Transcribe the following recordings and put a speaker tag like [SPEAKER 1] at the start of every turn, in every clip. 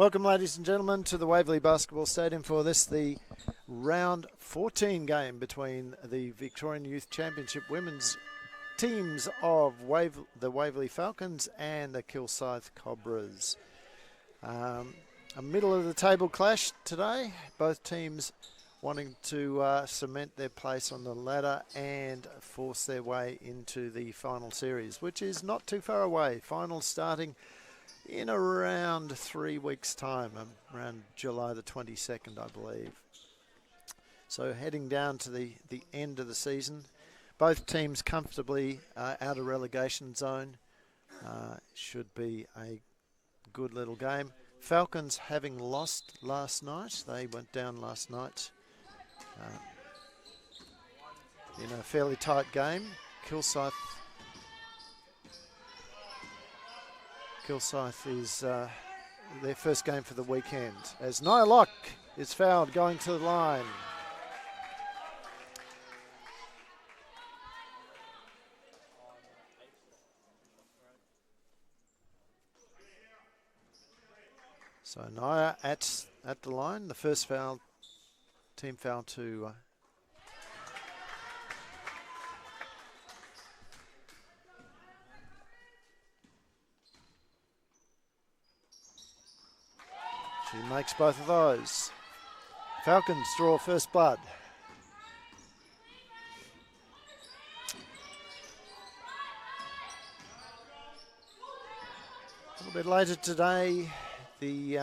[SPEAKER 1] Welcome, ladies and gentlemen, to the Waverley Basketball Stadium for the round 14 game between the Victorian Youth Championship women's teams of the Waverley Falcons and the Kilsyth Cobras. A middle of the table clash today. Both teams wanting to cement their place on the ladder and force their way into the final series, which is not too far away. Finals starting in around 3 weeks' time, around July the 22nd, I believe. So heading down to the end of the season. Both teams comfortably out of relegation zone. Should be a good little game. Falcons having lost last night. They went down last night in a fairly tight game. Kilsyth is their first game for the weekend, as Nia Locke is fouled going to the line. So Nia at the line, the first foul, team foul to she makes both of those. Falcons draw first blood. A little bit later today, the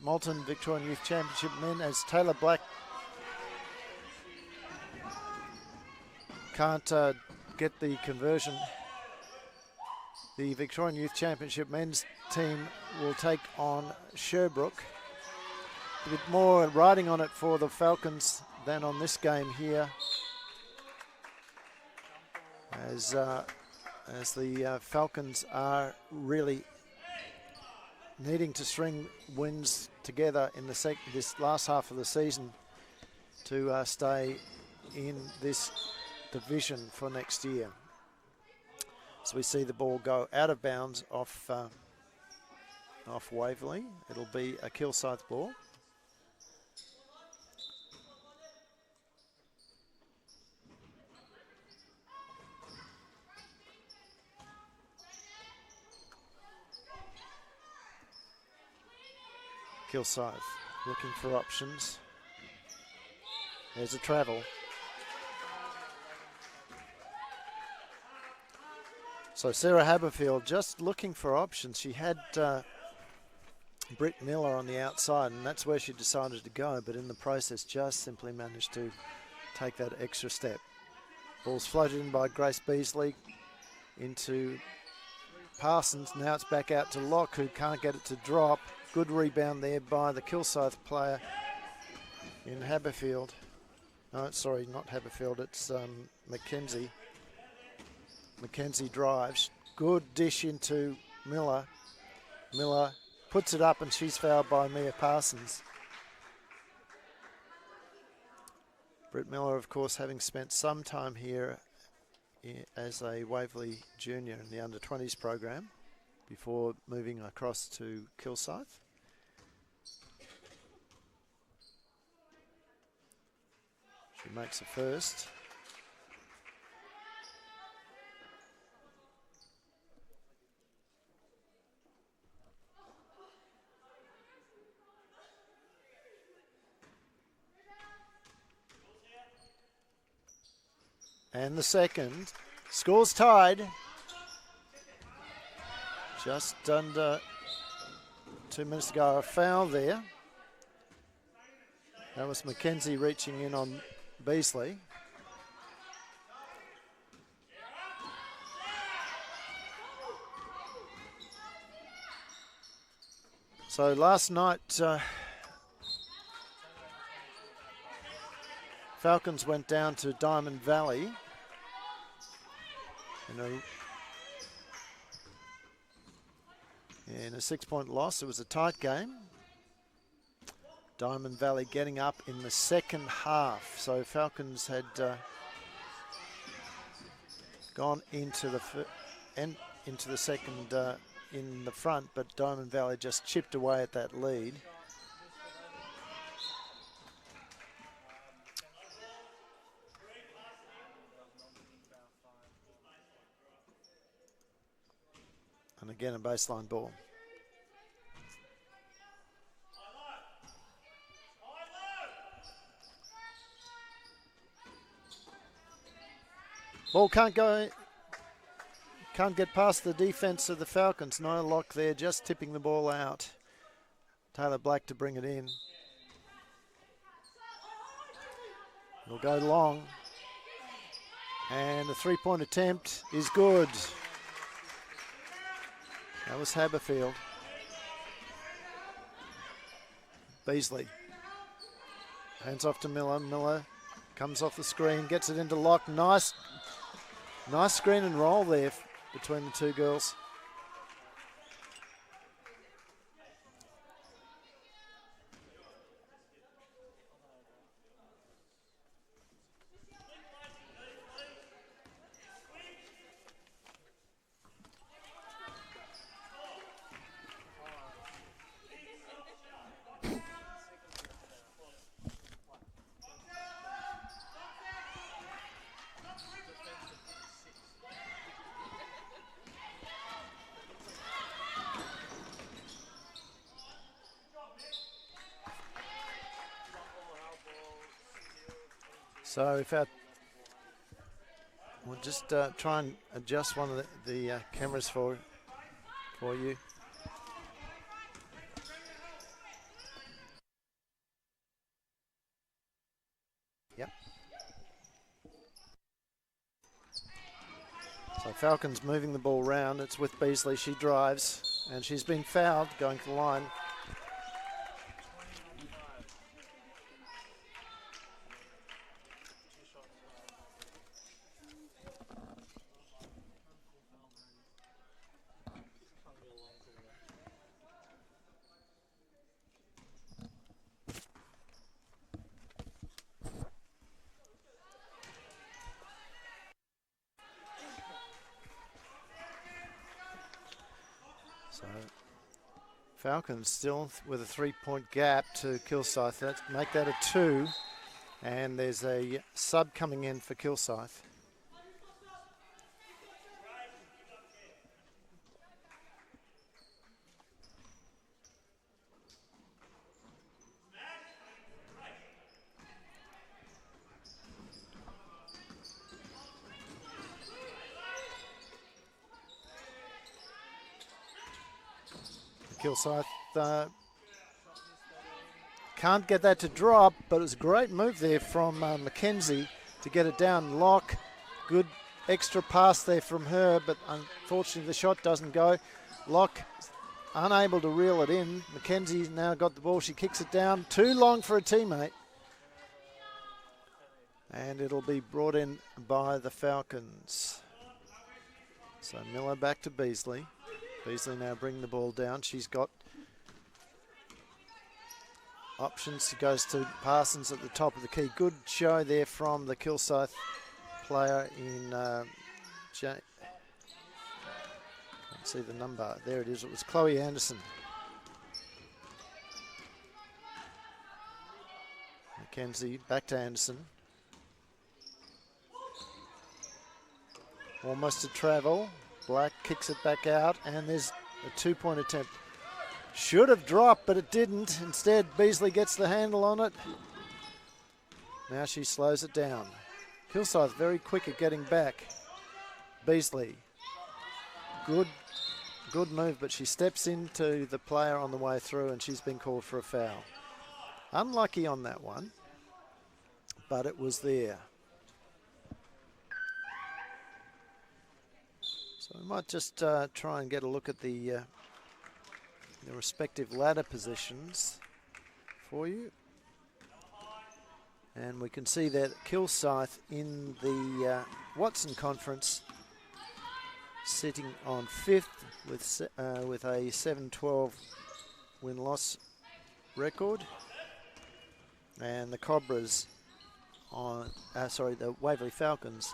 [SPEAKER 1] Malton Victorian Youth Championship men, as Taylor Black can't get the conversion. The Victorian Youth Championship men's team will take on Sherbrooke. A bit more riding on it for the Falcons than on this game here, as the Falcons are really needing to string wins together in this last half of the season to stay in this division for next year. So we see the ball go out of bounds off Waverley. It'll be a Kilsyth ball. Kilsyth looking for options. There's a travel. So Sarah Haberfield just looking for options. She had Britt Miller on the outside, and that's where she decided to go, but in the process just simply managed to take that extra step. Ball's floated in by Grace Beasley into Parsons. Now it's back out to Locke, who can't get it to drop. Good rebound there by the Kilsyth player in Haberfield. No, sorry, not Haberfield, it's Mackenzie. Mackenzie drives. Good dish into Miller. Miller puts it up and she's fouled by Mia Parsons. Britt Miller, of course, having spent some time here as a Waverley junior in the under-20s program before moving across to Kilsyth. She makes a first. And the second. Scores tied. Just under 2 minutes to go. A foul there. That was Mackenzie reaching in on Beasley. So last night, Falcons went down to Diamond Valley in a 6-point loss. It was a tight game. Diamond Valley getting up in the second half. So Falcons had gone into the second in the front, but Diamond Valley just chipped away at that lead. And again, a baseline ball. Ball can't get past the defense of the Falcons. No lock there, just tipping the ball out. Taylor Black to bring it in. It'll go long. And the three-point attempt is good. That was Haberfield. Beasley. Hands off to Miller. Miller comes off the screen, gets it into Locke. Nice screen and roll there between the two girls. So if we'll just try and adjust one of the cameras for you. Yep. So Falcons moving the ball round. It's with Beasley. She drives, and she's been fouled going to the line. So Falcons still with a three-point gap to Kilsyth. Let's make that a 2. And there's a sub coming in for Kilsyth. Kilsyth can't get that to drop, but it was a great move there from Mackenzie to get it down. Locke, good extra pass there from her, but unfortunately the shot doesn't go. Locke unable to reel it in. Mackenzie's now got the ball. She kicks it down. Too long for a teammate. And it'll be brought in by the Falcons. So Miller back to Beasley. Beasley now bringing the ball down. She's got options. She goes to Parsons at the top of the key. Good show there from the Kilsyth player in can't see the number. There it is. It was Chloe Anderson. Mackenzie back to Anderson. Almost to travel. Black kicks it back out, and there's a two-point attempt. Should have dropped, but it didn't. Instead, Beasley gets the handle on it. Now she slows it down. Kilsyth very quick at getting back. Beasley. Good move, but she steps into the player on the way through, and she's been called for a foul. Unlucky on that one, but it was there. So we might just try and get a look at the respective ladder positions for you. And we can see that Kilsyth in the Watson Conference sitting on 5th with a 7-12 win-loss record. And the Cobras the Waverley Falcons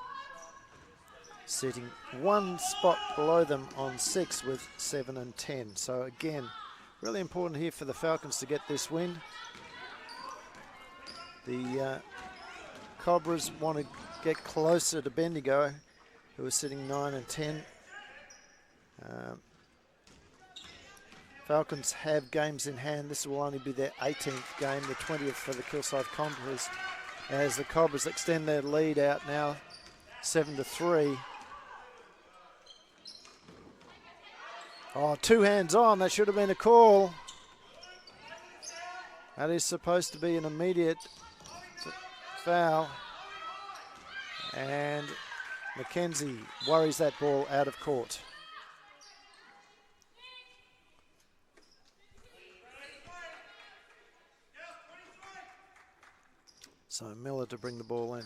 [SPEAKER 1] sitting one spot below them on 6 with 7 and 10. So again, really important here for the Falcons to get this win. The Cobras want to get closer to Bendigo, who are sitting 9 and 10. Falcons have games in hand. This will only be their 18th game, the 20th for the Kilsyth Cobras, as the Cobras extend their lead out now 7-3. Oh, 2 hands on. That should have been a call. That is supposed to be an immediate foul. And Mackenzie worries that ball out of court. So Miller to bring the ball in.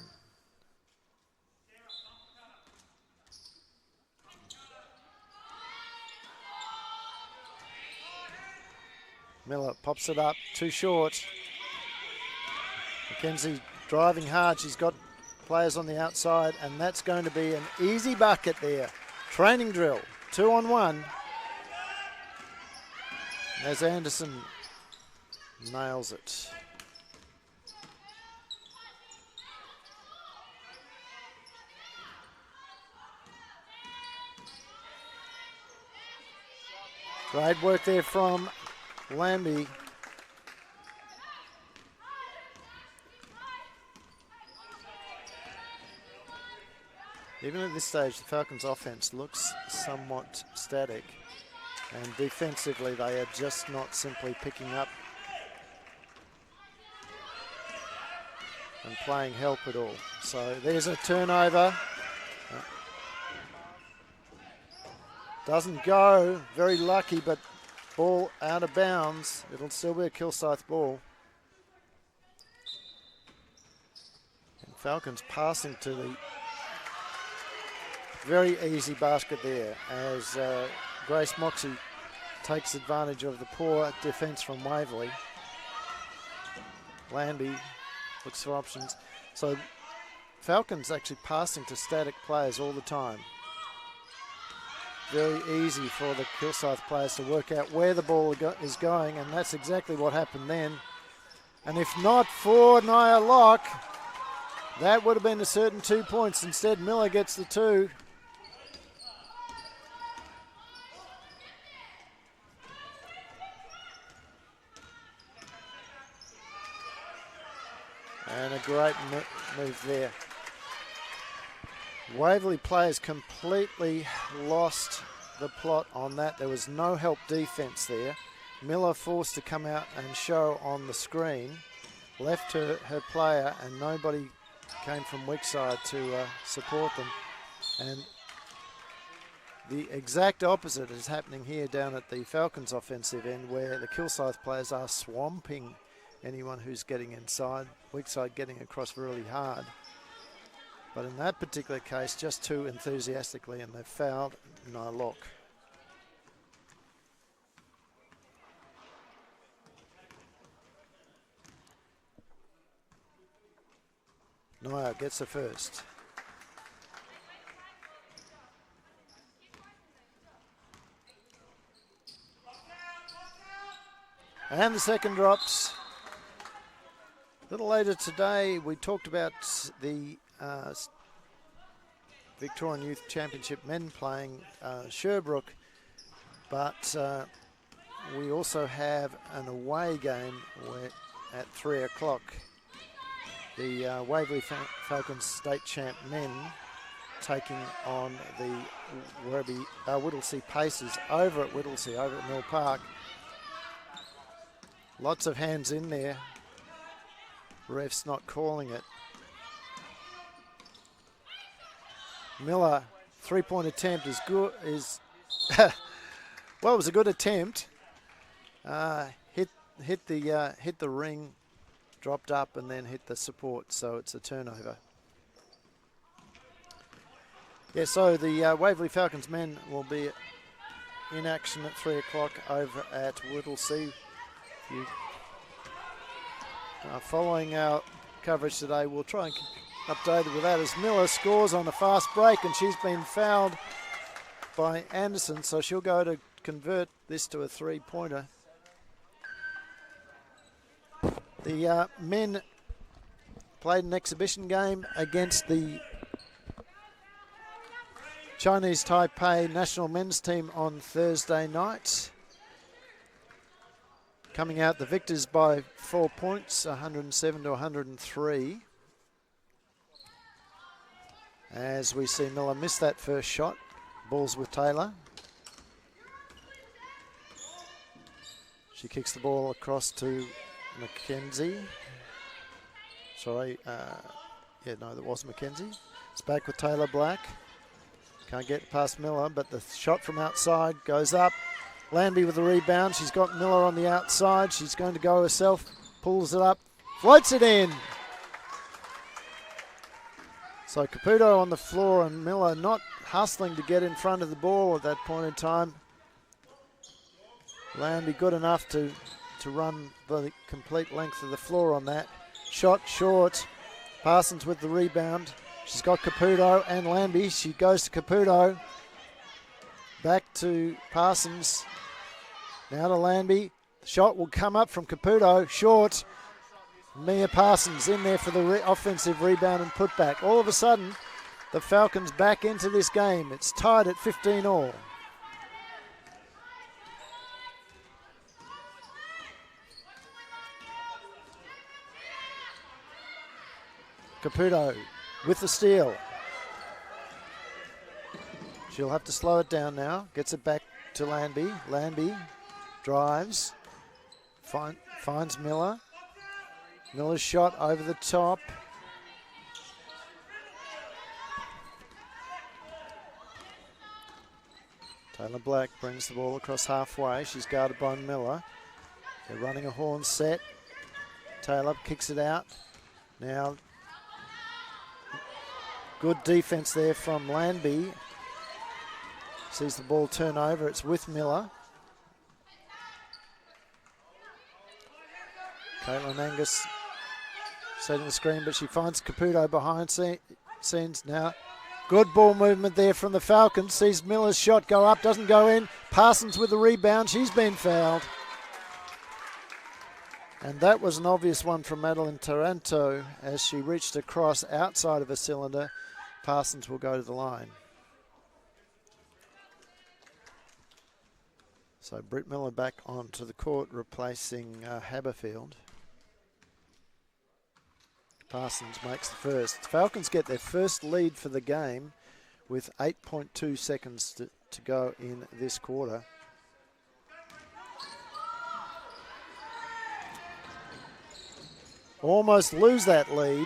[SPEAKER 1] Miller pops it up, too short. Mackenzie driving hard. She's got players on the outside, and that's going to be an easy bucket there. Training drill, 2-on-1. As Anderson nails it. Great work there from Lambie. Even at this stage, the Falcons' offense looks somewhat static, and defensively they are just not simply picking up and playing help at all. So there's a turnover. Doesn't go, very lucky, but ball out of bounds. It'll still be a Kilsyth ball. And Falcons passing to the very easy basket there as Grace Moxie takes advantage of the poor defence from Waverley. Lambie looks for options. So Falcons actually passing to static players all the time. Very easy for the Kilsyth players to work out where the ball is going, and that's exactly what happened then. And if not for Nia Locke, that would have been a certain 2 points. Instead, Miller gets the 2. And a great move there. Waverley players completely lost the plot on that. There was no help defence there. Miller forced to come out and show on the screen. Left her player, and nobody came from Wickside to support them. And the exact opposite is happening here down at the Falcons offensive end, where the Kilsyth players are swamping anyone who's getting inside. Wickside getting across really hard. But in that particular case, just too enthusiastically, and they've fouled Nia Locke. Nia gets the first. And the second drops. A little later today, we talked about the Victorian Youth Championship men playing Sherbrooke, but we also have an away game at 3 o'clock. The Waverley Falcons state champ men taking on the Whittlesea Pacers over at Whittlesea, over at Mill Park. Lots of hands in there. Ref's not calling it. Miller, 3-point attempt is good. Well, it was a good attempt. Hit the ring, dropped up, and then hit the support. So it's a turnover. Yeah. So the Waverley Falcons men will be in action at 3 o'clock over at Whittlesea. Following our coverage today, we'll try and updated with that as Miller scores on a fast break, and she's been fouled by Anderson, so she'll go to convert this to a three-pointer. The men played an exhibition game against the Chinese Taipei national men's team on Thursday night. Coming out the victors by 4 points, 107 to 103. As we see Miller miss that first shot. Ball's with Taylor. She kicks the ball across to Mackenzie. Sorry, that was Mackenzie. It's back with Taylor Black. Can't get past Miller, but the shot from outside goes up. Lambie with the rebound. She's got Miller on the outside. She's going to go herself. Pulls it up. Floats it in. So Caputo on the floor and Miller not hustling to get in front of the ball at that point in time. Lambie good enough to run the complete length of the floor on that. Shot short. Parsons with the rebound. She's got Caputo and Lambie. She goes to Caputo. Back to Parsons. Now to Lambie. The shot will come up from Caputo. Short. Mia Parsons in there for the offensive rebound and putback. All of a sudden, the Falcons back into this game. It's tied at 15 all. Caputo with the steal. She'll have to slow it down now. Gets it back to Lambie. Lambie drives. Finds Miller. Miller's shot over the top. Taylor Black brings the ball across halfway. She's guarded by Miller. They're running a horn set. Taylor kicks it out. Now, good defense there from Lambie. Sees the ball turn over. It's with Miller. Caitlin Angus setting the screen, but she finds Caputo behind scenes now. Good ball movement there from the Falcons. Sees Miller's shot go up, doesn't go in. Parsons with the rebound. She's been fouled. And that was an obvious one from Madeline Taranto as she reached across outside of a cylinder. Parsons will go to the line. So Britt Miller back onto the court replacing Haberfield. Parsons makes the first. Falcons get their first lead for the game with 8.2 seconds to go in this quarter. Almost lose that lead.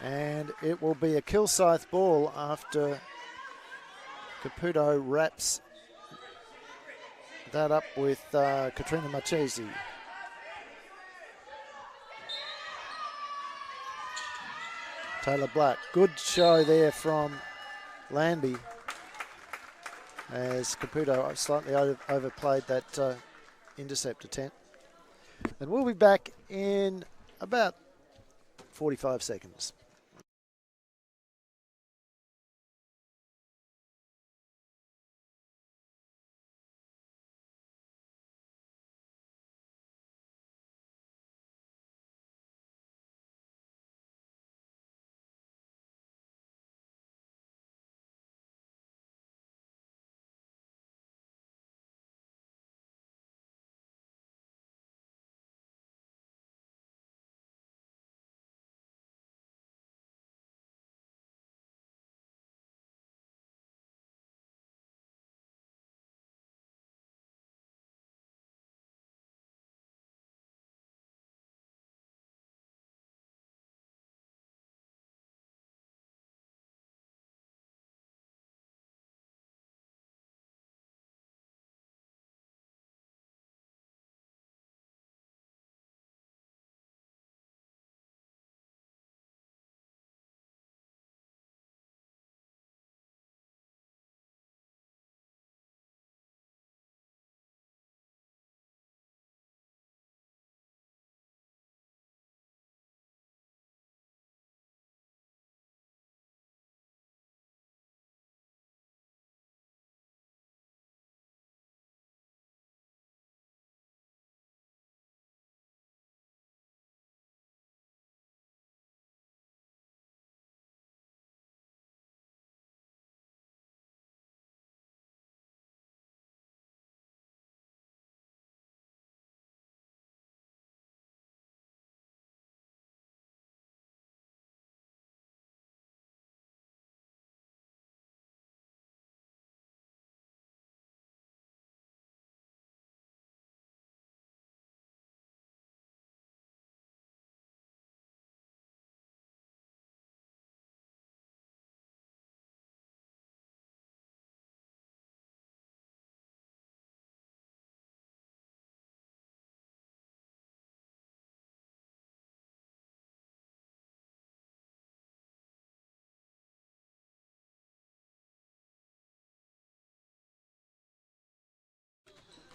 [SPEAKER 1] And it will be a Kilsyth ball after Caputo wraps that up with Katrina Marchesi. Taylor Black, good show there from Lambie as Caputo slightly overplayed that intercept attempt. And we'll be back in about 45 seconds.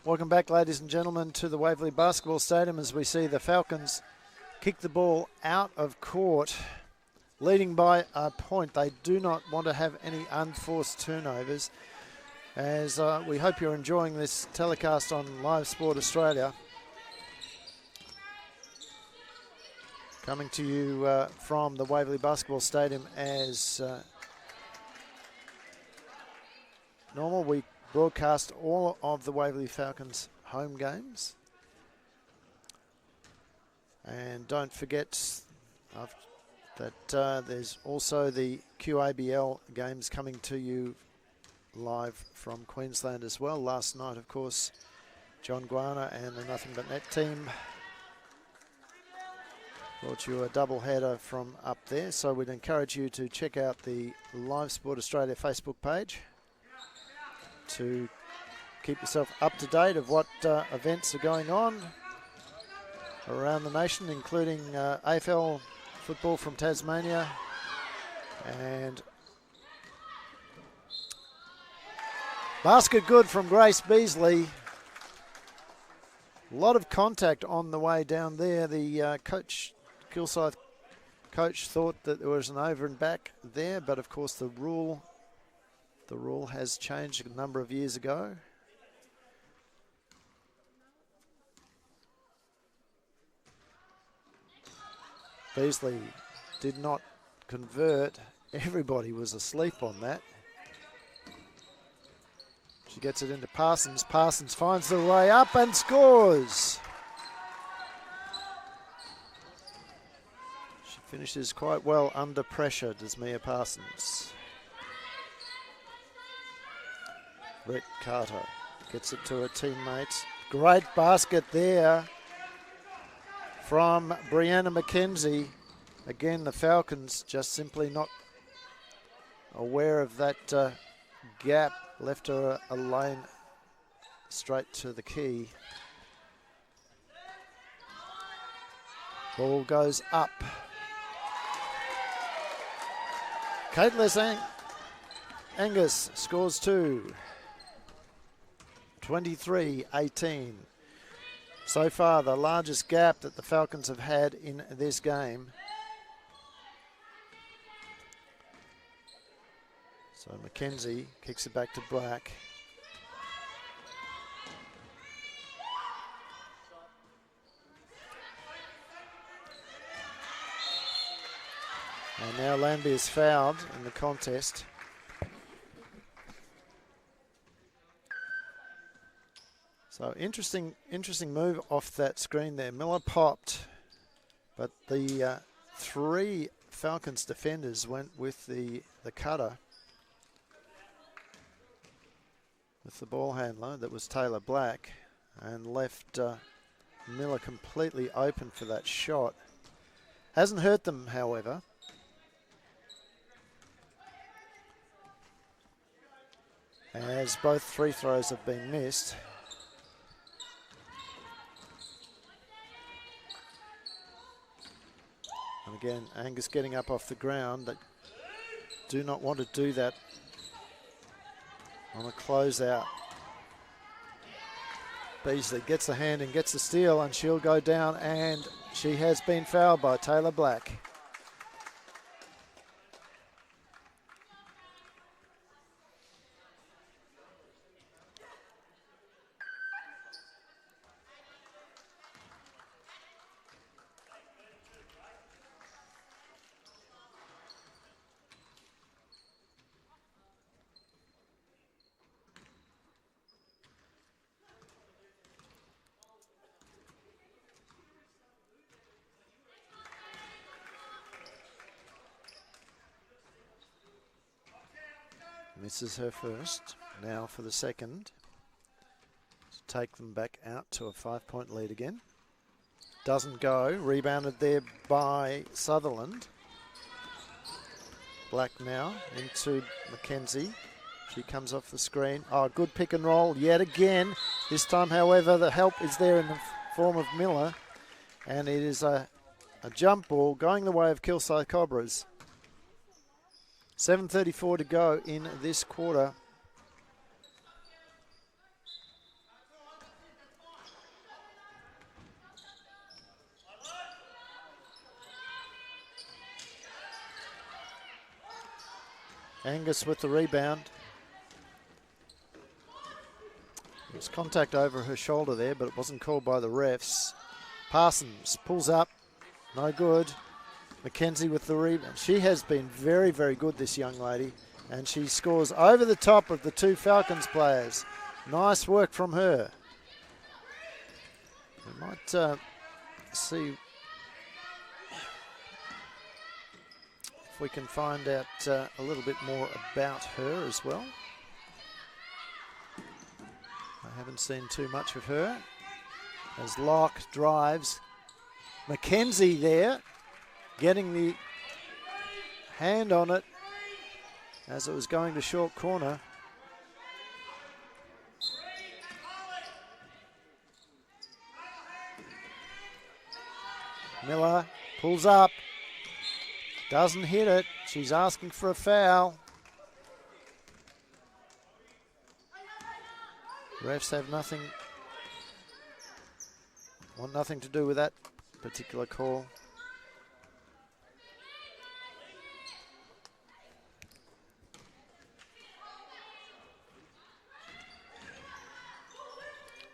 [SPEAKER 1] Welcome back, ladies and gentlemen, to the Waverley Basketball Stadium as we see the Falcons kick the ball out of court, leading by a point. They do not want to have any unforced turnovers, as we hope you're enjoying this telecast on Live Sport Australia. Coming to you from the Waverley Basketball Stadium as normal. We broadcast all of the Waverley Falcons home games. And don't forget that there's also the QABL games coming to you live from Queensland as well. Last night, of course, John Guana and the Nothing But Net team brought you a double header from up there. So we'd encourage you to check out the Live Sport Australia Facebook page to keep yourself up to date of what events are going on around the nation, including AFL football from Tasmania and basket good from Grace Beasley. A lot of contact on the way down there. The Kilsyth coach thought that there was an over and back there, but of course the rule has changed a number of years ago. Beasley did not convert. Everybody was asleep on that. She gets it into Parsons. Parsons finds the way up and scores. She finishes quite well under pressure, does Mia Parsons. Brett Carter gets it to her teammates. Great basket there from Brianna McKenzie. Again, the Falcons just simply not aware of that gap. Left her a lane straight to the key. Ball goes up. Caitlin Angus scores 2. 23-18. So far, the largest gap that the Falcons have had in this game. So McKenzie kicks it back to Black. And now Lambie is fouled in the contest. So interesting move off that screen there. Miller popped, but the 3 Falcons defenders went with the cutter. With the ball handler, that was Taylor Black, and left Miller completely open for that shot. Hasn't hurt them, however. As both free throws have been missed. And again, Angus getting up off the ground. They do not want to do that on a closeout. Beasley gets the hand and gets the steal, and she'll go down, and she has been fouled by Taylor Black. Misses her first. Now for the second. To take them back out to a 5-point lead again. Doesn't go. Rebounded there by Sutherland. Black now into McKenzie. She comes off the screen. Oh, good pick and roll yet again. This time, however, the help is there in the form of Miller. And it is a jump ball going the way of Kilsyth Cobras. 7:34 to go in this quarter. Angus with the rebound. There's contact over her shoulder there, but it wasn't called by the refs. Parsons pulls up. No good. Mackenzie with the rebound. She has been very, very good, this young lady. And she scores over the top of the two Falcons players. Nice work from her. We might see if we can find out a little bit more about her as well. I haven't seen too much of her. As Locke drives. Mackenzie there, getting the hand on it as it was going to short corner. Miller pulls up, doesn't hit it. She's asking for a foul. Refs have nothing, want nothing to do with that particular call.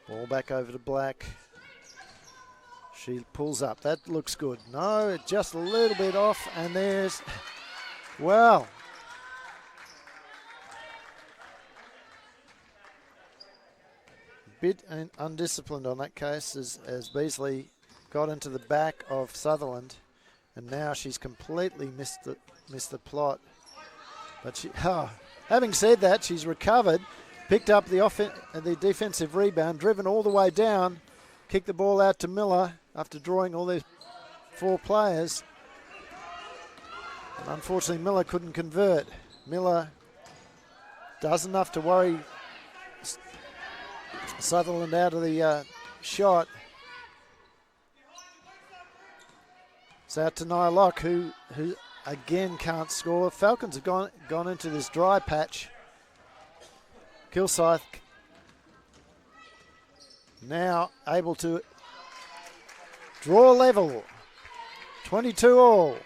[SPEAKER 1] Ball back over to Black. She pulls up. That looks good. No, just a little bit off, and there's, well, bit undisciplined on that case as Beasley got into the back of Sutherland, and now she's completely missed the plot. But she, having said that, she's recovered, picked up the defensive rebound, driven all the way down, kicked the ball out to Miller after drawing all these four players. And unfortunately, Miller couldn't convert. Miller does enough to worry Sutherland out of the shot. It's out to Nia Locke, who again can't score. Falcons have gone into this dry patch. Kilsyth now able to draw level. 22 all.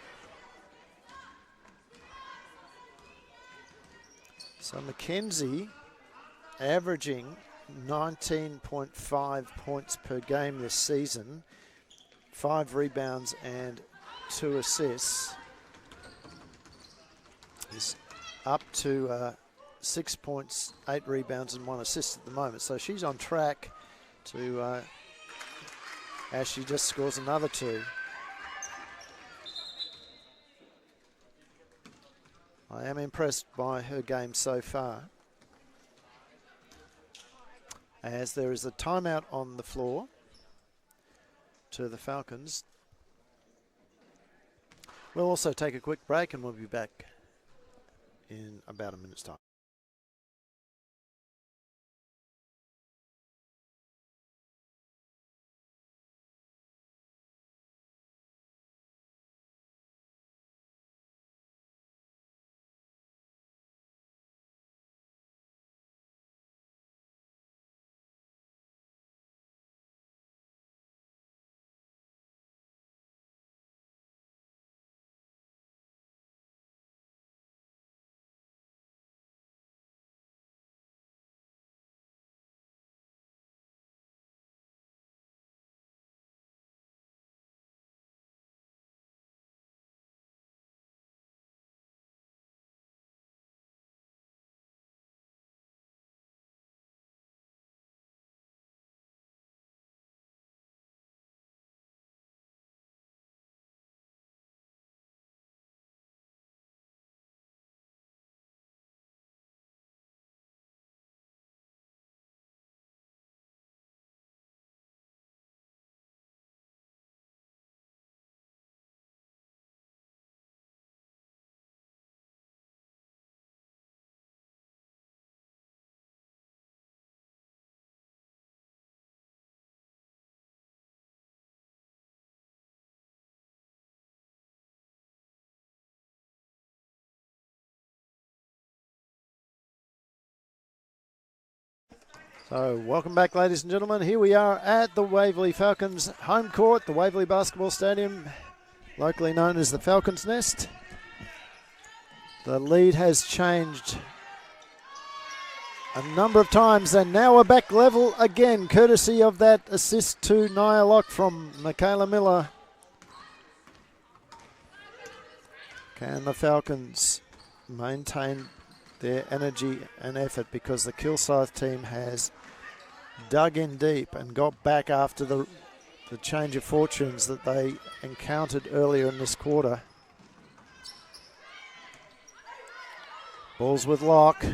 [SPEAKER 1] So Mackenzie averaging 19.5 points per game this season, 5 rebounds and 2 assists. Is up to 6 points, 8 rebounds and 1 assist at the moment. So she's on track to, as she just scores another 2. I am impressed by her game so far. As there is a timeout on the floor to the Falcons. We'll also take a quick break and we'll be back in about a minute's time. So welcome back, ladies and gentlemen. Here we are at the Waverley Falcons home court, the Waverley Basketball Stadium, locally known as the Falcons Nest. The lead has changed a number of times, and now we're back level again, courtesy of that assist to Nia Locke from Michaela Miller. Can the Falcons maintain their energy and effort, because the Kilsyth team has dug in deep and got back after the change of fortunes that they encountered earlier in this quarter. Ball's with Locke.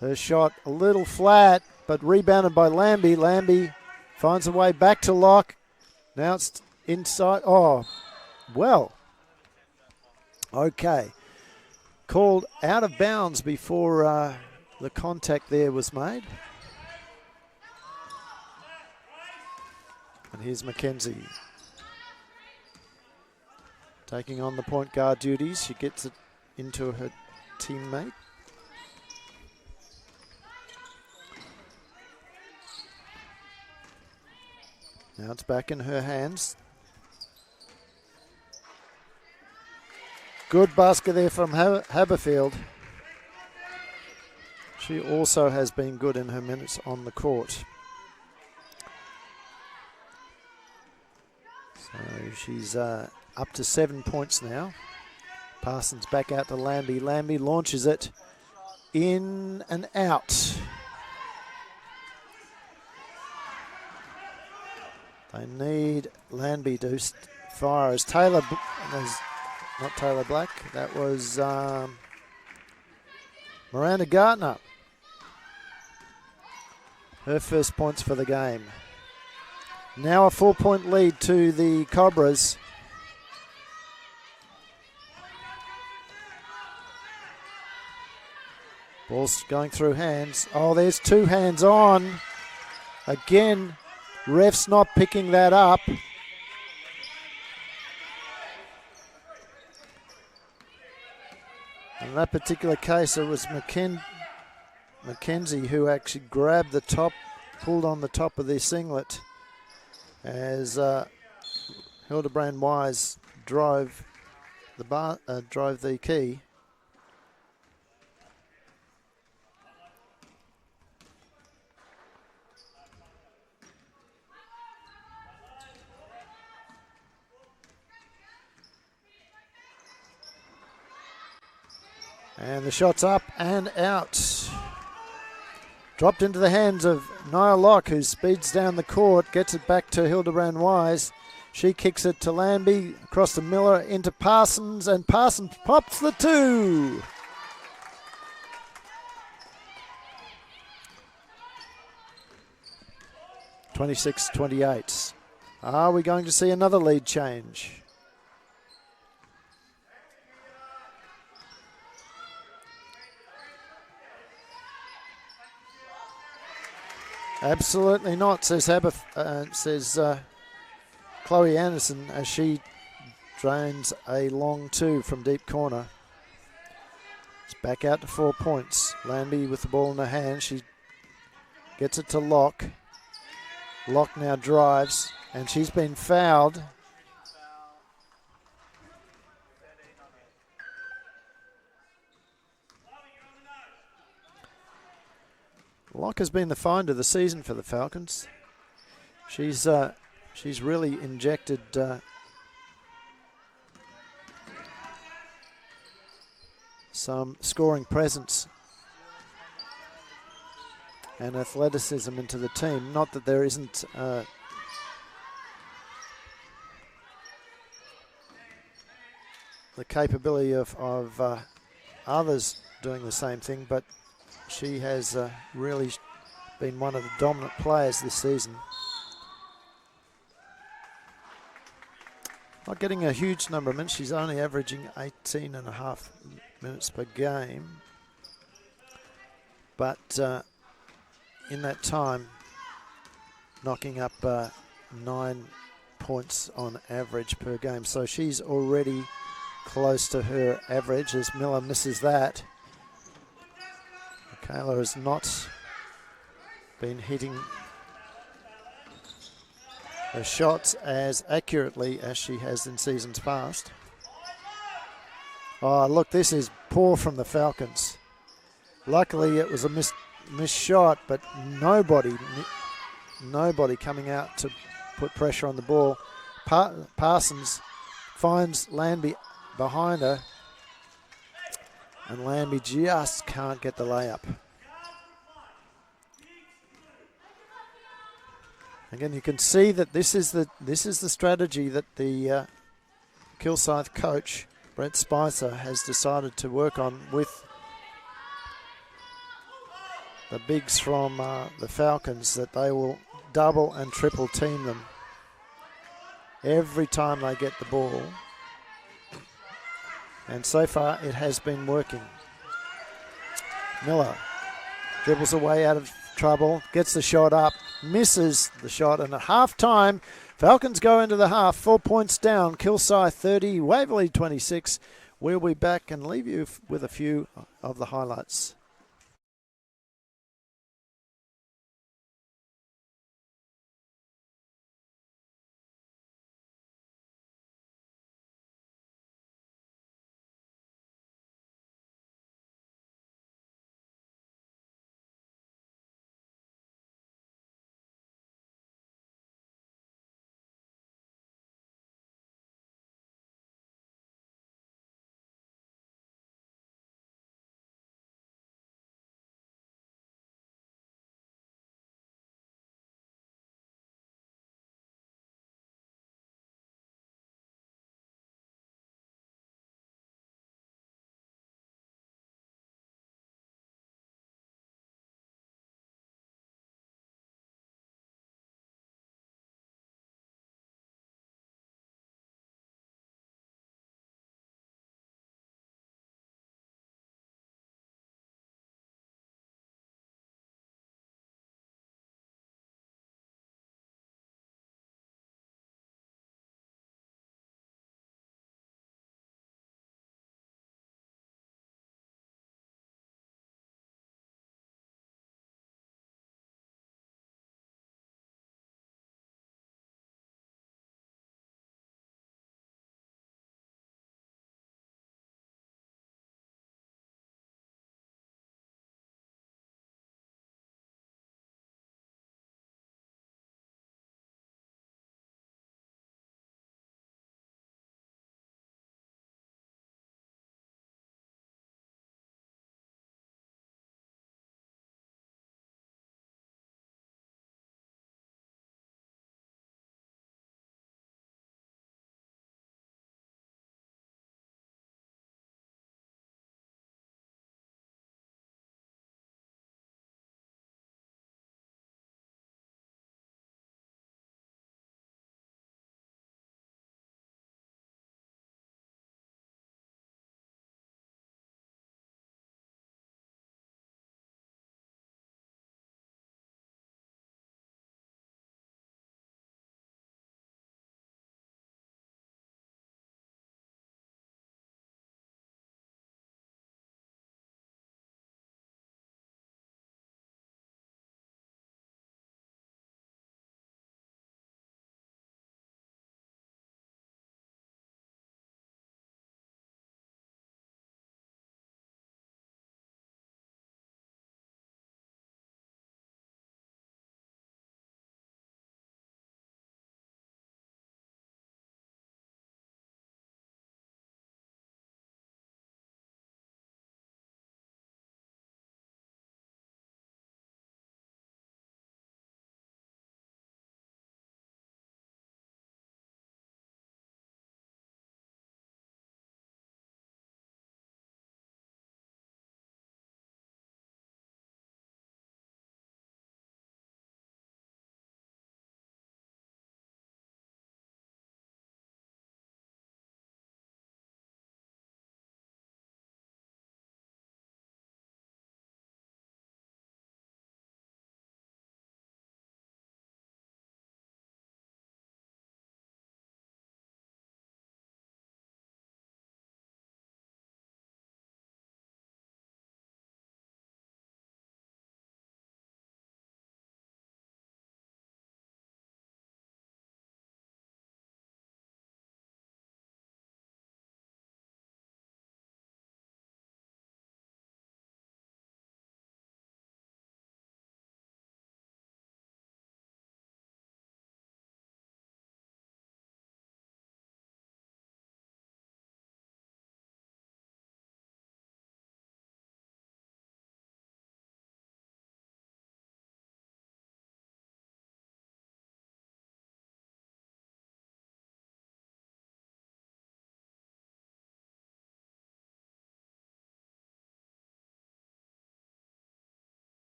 [SPEAKER 1] Her shot a little flat, but rebounded by Lambie. Lambie finds a way back to Locke. Now it's inside. Oh, well. Okay. Called out of bounds before the contact there was made. And here's Mackenzie taking on the point guard duties. She gets it into her teammate. Now it's back in her hands. Good basket there from Haberfield. She also has been good in her minutes on the court. So she's up to 7 points now. Parsons back out to Lambie. Lambie launches it in and out. They need Lambie to fire as Taylor, not Taylor Black, that was Miranda Gartner. Her first points for the game. Now a 4-point lead to the Cobras. Ball's going through hands. Oh, there's two hands on. Again, ref's not picking that up. In that particular case, it was Mackenzie who actually grabbed the top, pulled on the top of their singlet as Hildebrand Wise drove the key. And the shot's up and out. Dropped into the hands of Nia Locke, who speeds down the court, gets it back to Hildebrand Wise. She kicks it to Lambie, across to Miller, into Parsons, and Parsons pops the two. (26-28). Are we going to see another lead change? Absolutely not, says Chloe Anderson as she drains a long two from deep corner. It's back out to 4 points. Lambie with the ball in her hand. She gets it to Locke. Locke now drives, and she's been fouled. Locke has been the find of the season for the Falcons. She's really injected some scoring presence and athleticism into the team. Not that there isn't the capability of others doing the same thing, but she has really been one of the dominant players this season. Not getting a huge number of minutes. She's only averaging 18.5 minutes per game. But in that time, knocking up 9 points on average per game. So she's already close to her average as Miller misses that. Michaela has not been hitting her shots as accurately as she has in seasons past. Oh, look, this is poor from the Falcons. Luckily, it was a missed shot, but nobody coming out to put pressure on the ball. Parsons finds Landby behind her, and Landby just can't get the layup. Again, you can see that this is the strategy that the Kilsyth coach Brett Spicer has decided to work on with the bigs from the Falcons, that they will double and triple team them every time they get the ball. And so far it has been working. Miller dribbles away out of trouble, gets the shot up, misses the shot, and at half-time, Falcons go into the half, 4 points down, Kilsyth 30, Waverley 26. We'll be back and leave you with a few of the highlights.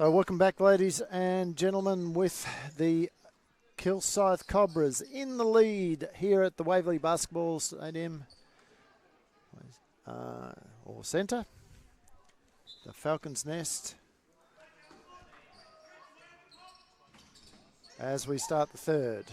[SPEAKER 1] So welcome back, ladies and gentlemen, with the Kilsyth Cobras in the lead here at the Waverley Basketball Stadium or Centre. The Falcons' Nest as we start the third.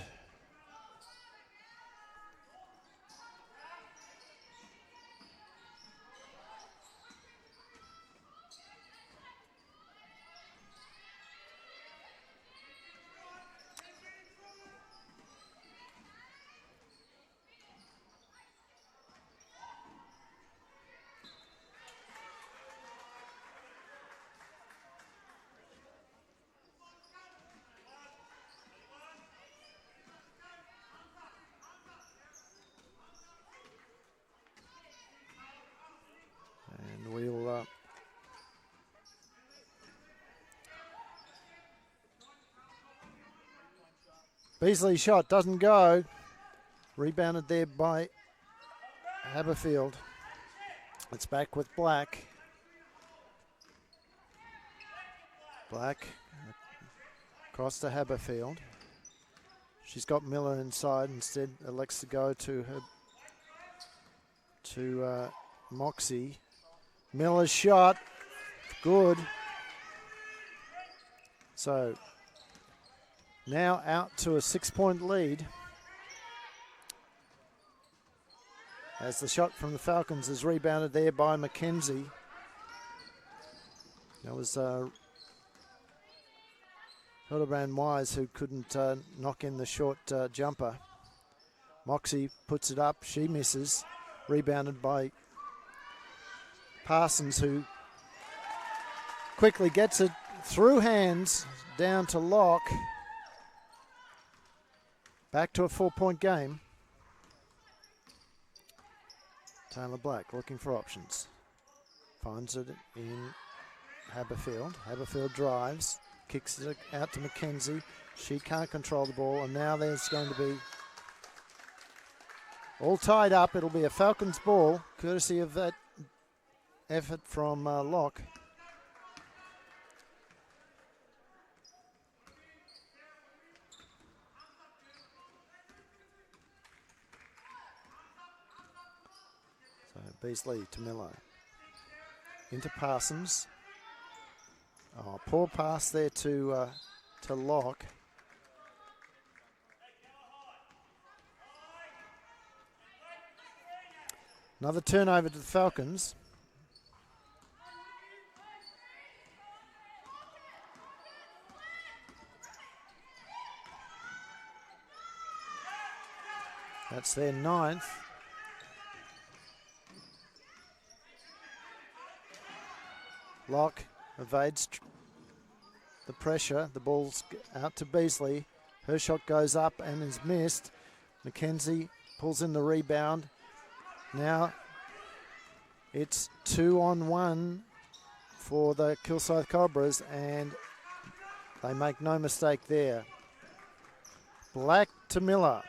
[SPEAKER 1] And we'll Beasley's shot doesn't go. Rebounded there by Haberfield. It's back with Black. Black across to Haberfield. She's got Miller inside. Instead elects to go to Moxie. Miller's shot, good. So now out to a 6-point lead as the shot from the Falcons is rebounded there by McKenzie. That was Hildebrand Wise who couldn't knock in the short jumper. Moxie puts it up, she misses. Rebounded by Parsons, who quickly gets it through hands down to Locke. Back to a 4-point game. Taylor Black looking for options. Finds it in Haberfield. Haberfield drives, kicks it out to McKenzie. She can't control the ball, and now there's going to be all tied up. It'll be a Falcons ball, courtesy of that effort from Locke. So Beasley to Miller. Into Parsons. Oh, poor pass there to Locke. Another turnover to the Falcons. That's their 9th. Locke evades the pressure. The ball's out to Beasley. Her shot goes up and is missed. McKenzie pulls in the rebound. Now it's 2-on-1 for the Kilsyth Cobras, and they make no mistake there. Black to Miller.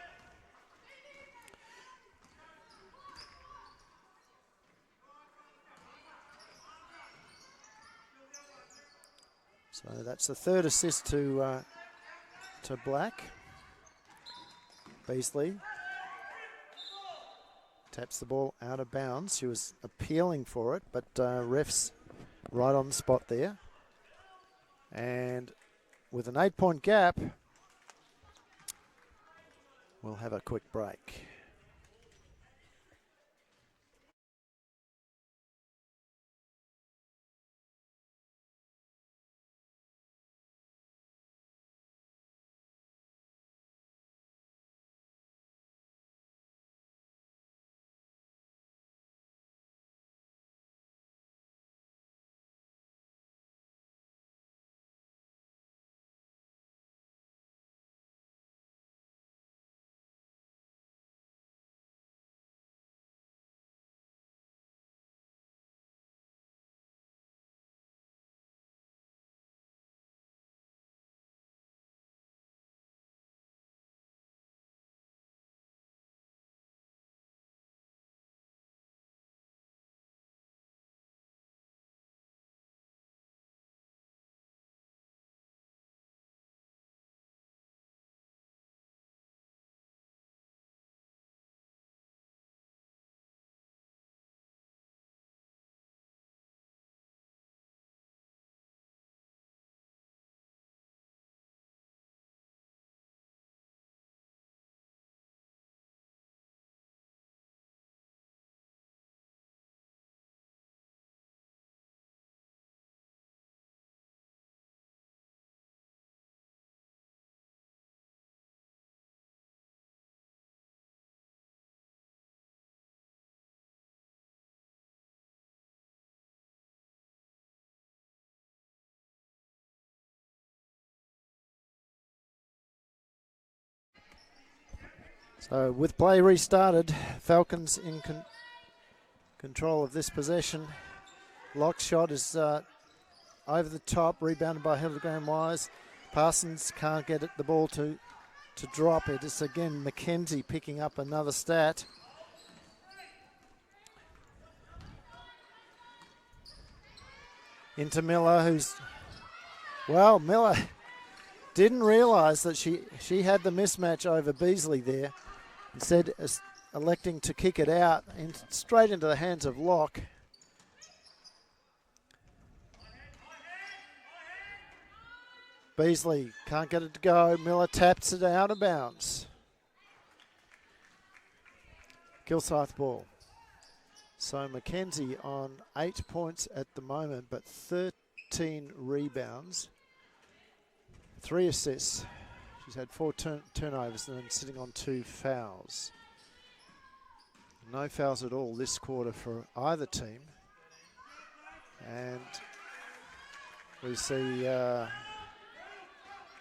[SPEAKER 1] So that's the third assist to Black. Beasley taps the ball out of bounds. She was appealing for it, but ref's right on the spot there. And with an 8-point gap, we'll have a quick break. So with play restarted, Falcons in control of this possession. Lock's shot is over the top, rebounded by Hildebrand Wise. Parsons can't get the ball to drop it. It's again McKenzie picking up another stat. Into Miller, Miller didn't realise that she had the mismatch over Beasley there. Instead, electing to kick it out straight into the hands of Locke. Beasley can't get it to go. Miller taps it out of bounds. Kilsyth ball. So McKenzie on 8 points at the moment, but 13 rebounds, 3 assists. She's had 4 turnovers and then sitting on 2 fouls. No fouls at all this quarter for either team. And we see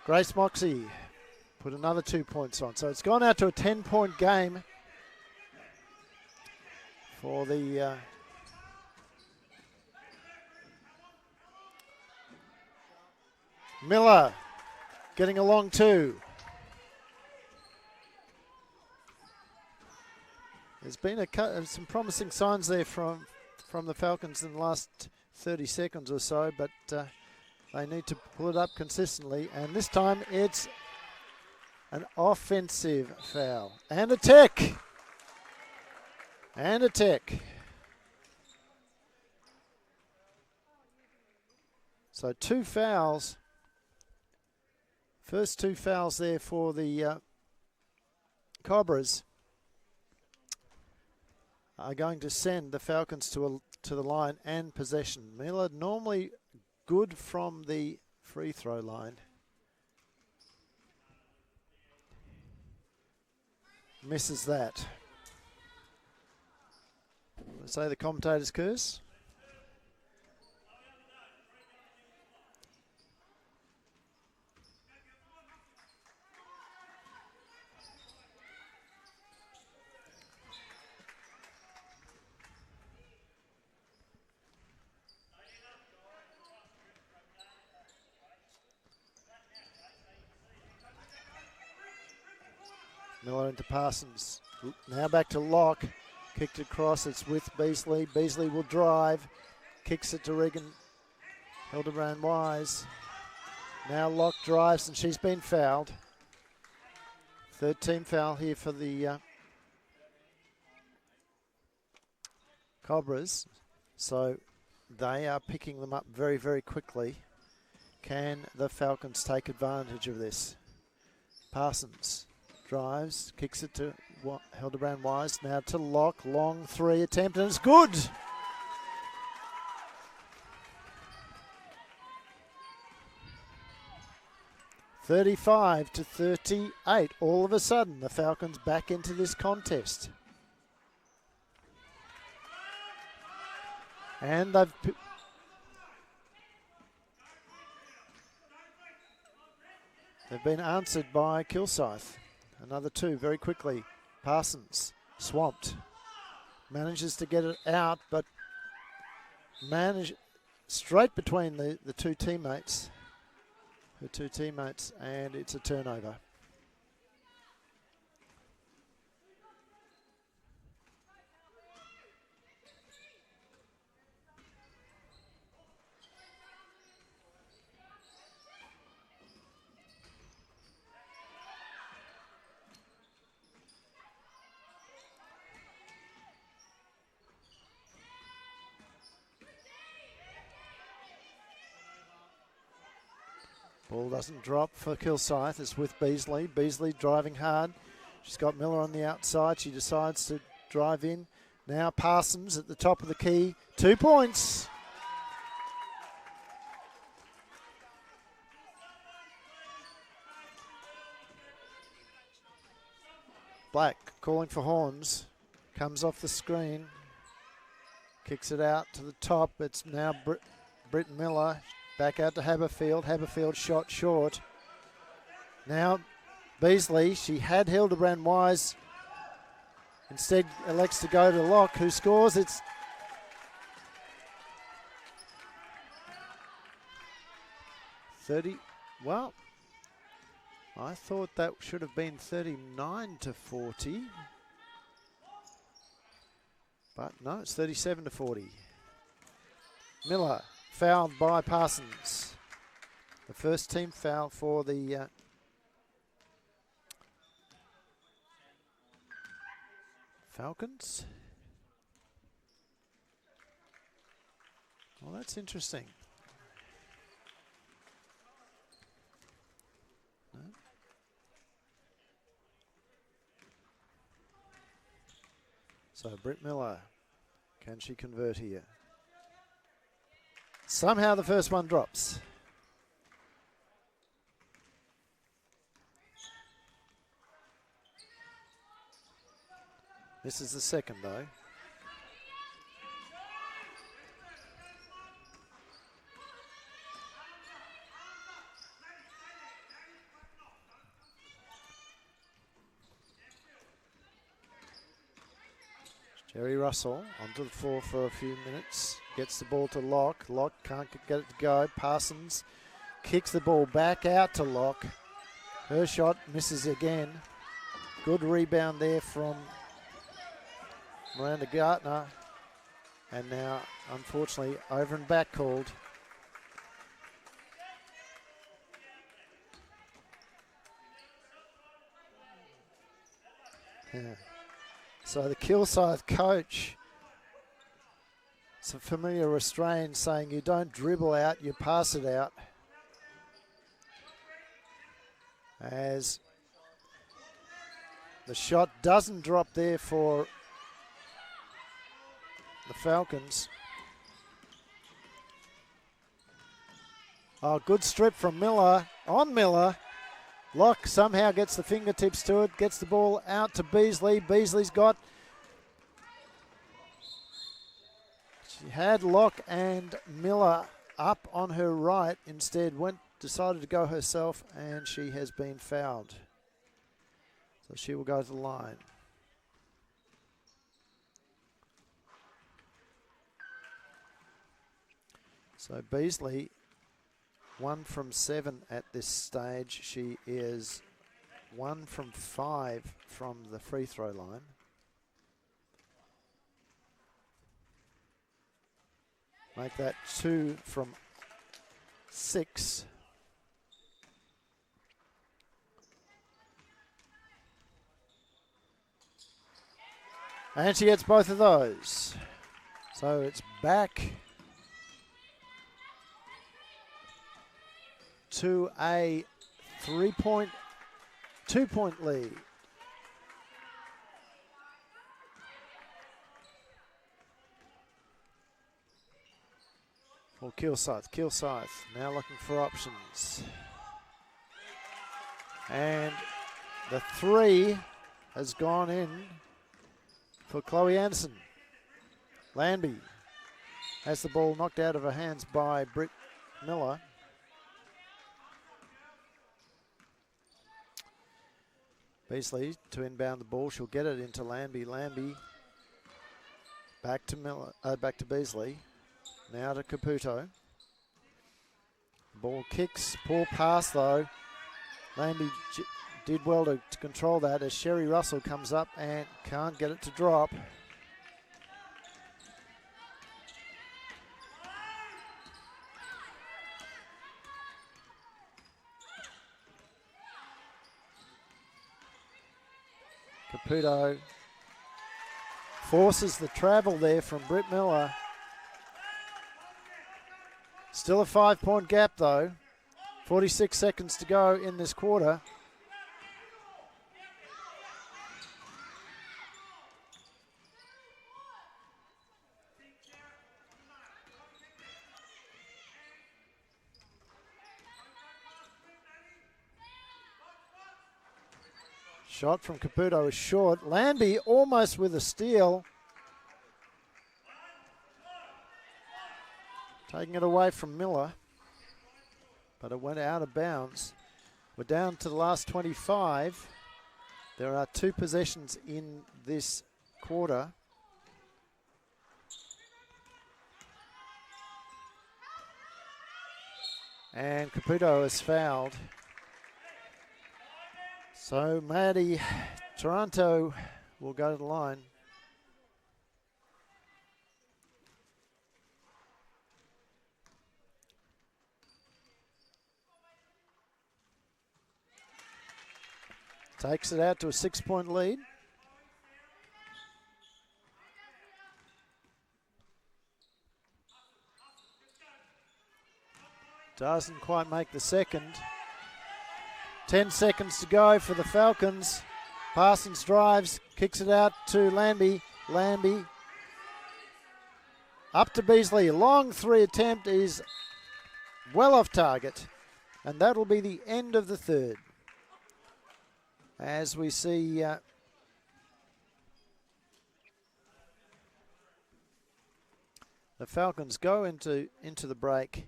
[SPEAKER 1] Grace Moxie put another 2 points on. So it's gone out to a 10-point game for the Miller getting along too. There's been some promising signs there from the Falcons in the last 30 seconds or so, but they need to pull it up consistently. And this time it's an offensive foul. And a tech. And a tech. So 2 fouls. First 2 fouls there for the Cobras are going to send the Falcons to the line and possession. Miller normally good from the free throw line. Misses that. Let's say the commentator's curse. Miller into Parsons. Now back to Locke. Kicked across. It's with Beasley. Beasley will drive. Kicks it to Regan. Hildebrand Wise. Now Locke drives and she's been fouled. 3rd team foul here for the Cobras. So they are picking them up very, very quickly. Can the Falcons take advantage of this? Parsons drives, kicks it to Hildebrand Wise. Now to Locke, long 3 attempt, and it's good. (35-38). All of a sudden, the Falcons back into this contest. And they've been answered by Kilsyth. Another 2 very quickly. Parsons swamped. Manages to get it out, but straight between the 2 teammates. Her 2 teammates, and it's a turnover. Ball doesn't drop for Kilsyth. It's with Beasley. Beasley driving hard. She's got Miller on the outside. She decides to drive in. Now Parsons at the top of the key. 2 points. Black calling for horns. Comes off the screen. Kicks it out to the top. It's now Britton Miller. Back out to Haberfield. Haberfield shot short. Now Beasley, she had Hildebrand Wise Instead elects to go to Locke, who scores. It's well, I thought that should have been 39-40. But no, it's 37-40. Miller fouled by Parsons. The first team foul for the Falcons. Well, that's interesting. No. So Britt Miller, can she convert here? Somehow the first one drops. This is the second though. Jerry Russell onto the floor for a few minutes. Gets the ball to Locke. Locke can't get it to go. Parsons kicks the ball back out to Locke. Her shot misses again. Good rebound there from Miranda Gartner. And now, unfortunately, over and back called. Yeah. So the Kilsyth coach, some familiar restraint, saying you don't dribble out, you pass it out. As the shot doesn't drop there for the Falcons. Oh, good strip from Miller, on Miller. Locke somehow gets the fingertips to it, gets the ball out to Beasley. Beasley's got... She had Locke and Miller up on her right. Instead decided to go herself, and she has been fouled. So she will go to the line. So Beasley, 1 from 7 at this stage. She is 1 from 5 from the free throw line. Make that 2 from 6. And she gets both of those. So it's back to a 2-point lead. For Kilsyth. Kilsyth now looking for options. And the 3 has gone in for Chloe Anderson. Landby has the ball knocked out of her hands by Britt Miller. Beasley to inbound the ball. She'll get it into Landby. Landby back to Miller. Back to Beasley. Now to Caputo. Ball kicks. Poor pass though. Landby did well to control that as Sherry Russell comes up and can't get it to drop. Caputo forces the travel there from Britt Miller. Still a 5-point gap though. 46 seconds to go in this quarter. Shot from Caputo is short. Landby almost with a steal. Taking it away from Miller. But it went out of bounds. We're down to the last 25. There are 2 possessions in this quarter. And Caputo is fouled. So Maddie, Toronto will go to the line. Takes it out to a 6-point lead. Doesn't quite make the second. 10 seconds to go for the Falcons. Parsons drives, kicks it out to Lambie. Lambie up to Beasley. Long three attempt is well off target. And that'll be the end of the third. As we see the Falcons go into the break.